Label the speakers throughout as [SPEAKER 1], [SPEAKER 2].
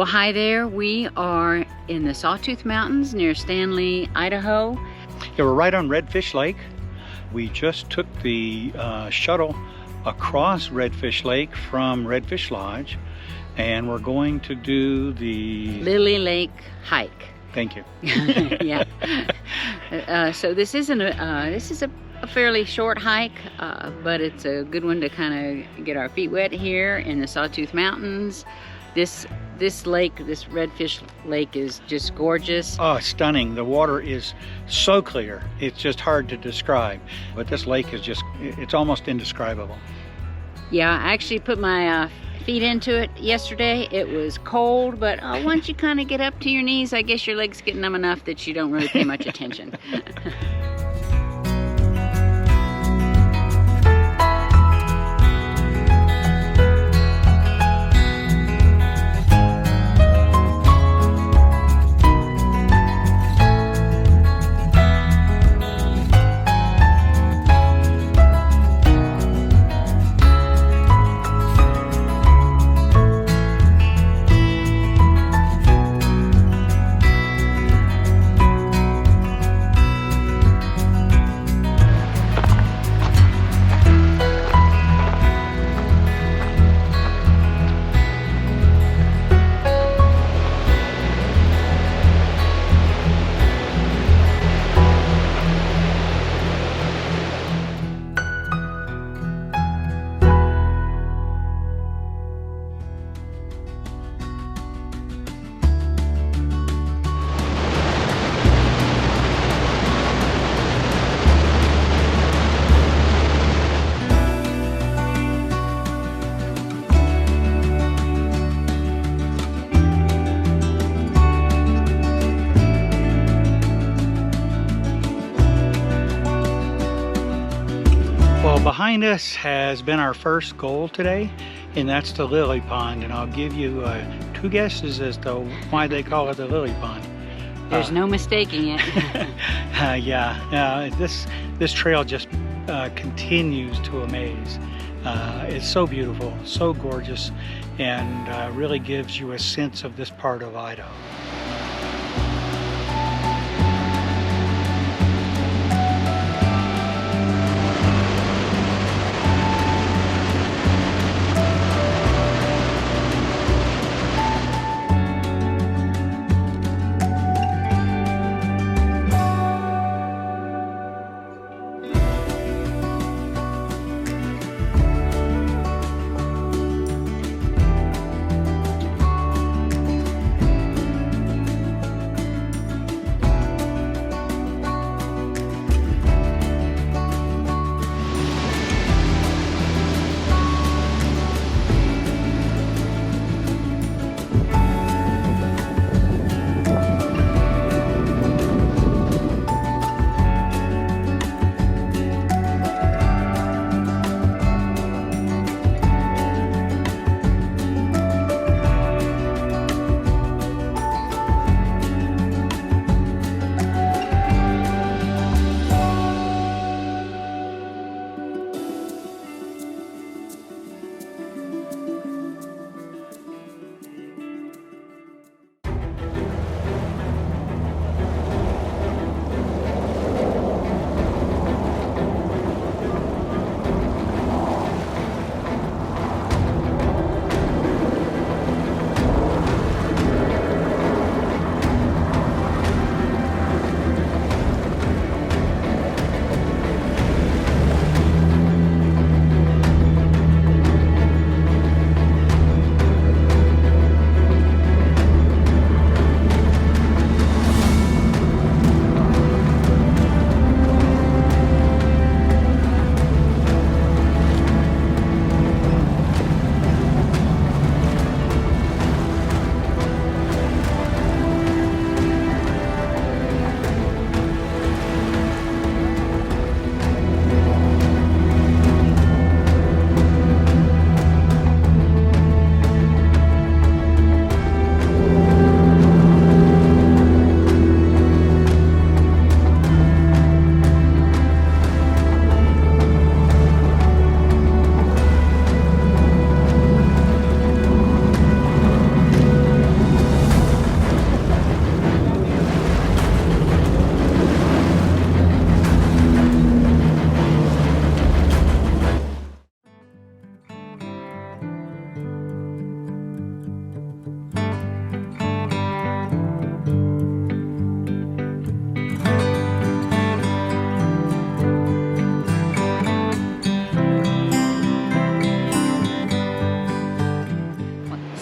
[SPEAKER 1] Well, hi there. We are in the Sawtooth Mountains near Stanley, Idaho.
[SPEAKER 2] Yeah, we're right on Redfish Lake. We just took the shuttle across Redfish Lake from Redfish Lodge, and we're going to do the
[SPEAKER 1] Lily Lake hike.
[SPEAKER 2] Thank you.
[SPEAKER 1] Yeah. So this is a fairly short hike, but it's a good one to kind of get our feet wet here in the Sawtooth Mountains. This lake, this Redfish Lake, is just gorgeous.
[SPEAKER 2] Oh, stunning. The water is so clear. It's just hard to describe. But this lake is just, it's almost indescribable.
[SPEAKER 1] Yeah, I actually put my feet into it yesterday. It was cold, but once you kind of get up to your knees, I guess your legs get numb enough that you don't really pay much attention.
[SPEAKER 2] Behind us has been our first goal today, and that's the lily pond. And I'll give you two guesses as to why they call it the lily pond.
[SPEAKER 1] There's no mistaking it.
[SPEAKER 2] Yeah, this trail just continues to amaze. It's so beautiful, so gorgeous, and really gives you a sense of this part of Idaho.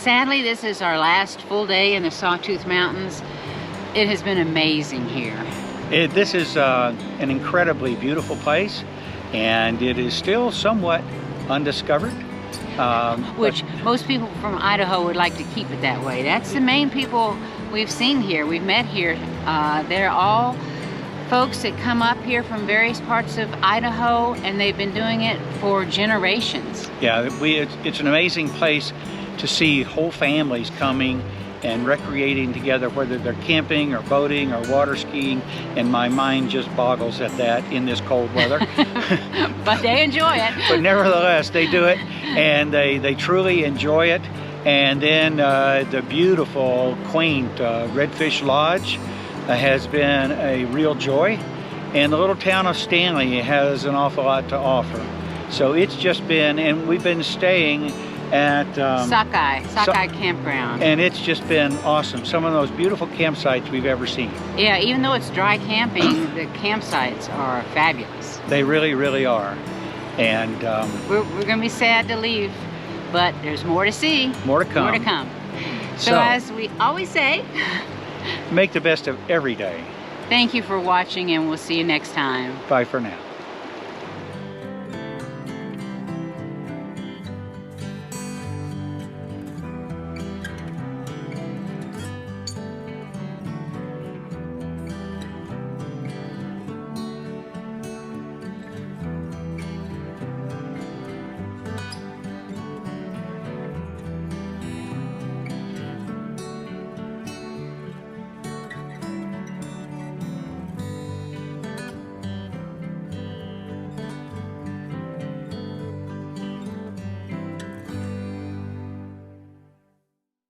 [SPEAKER 1] sadly, this is our last full day in the Sawtooth Mountains. It has been amazing here.
[SPEAKER 2] This is an incredibly beautiful place, and it is still somewhat undiscovered.
[SPEAKER 1] Which most people from Idaho would like to keep it that way. That's the main people we've seen here, we've met here. They're all folks that come up here from various parts of Idaho, and they've been doing it for generations.
[SPEAKER 2] Yeah, it's an amazing place to see whole families coming and recreating together, whether they're camping or boating or water skiing, and my mind just boggles at that in this cold weather.
[SPEAKER 1] But they enjoy it.
[SPEAKER 2] But nevertheless, they do it, and they truly enjoy it. And then the beautiful, quaint Redfish Lodge has been a real joy. And the little town of Stanley has an awful lot to offer. So it's just been, and we've been staying at
[SPEAKER 1] Sockeye Campground.
[SPEAKER 2] And it's just been awesome. Some of those beautiful campsites we've ever seen.
[SPEAKER 1] Yeah, even though it's dry camping, the campsites are fabulous.
[SPEAKER 2] They really, really are. And
[SPEAKER 1] we're going to be sad to leave, but there's more to see.
[SPEAKER 2] More to come.
[SPEAKER 1] More to come. So as we always say,
[SPEAKER 2] make the best of every day.
[SPEAKER 1] Thank you for watching, and we'll see you next time.
[SPEAKER 2] Bye for now.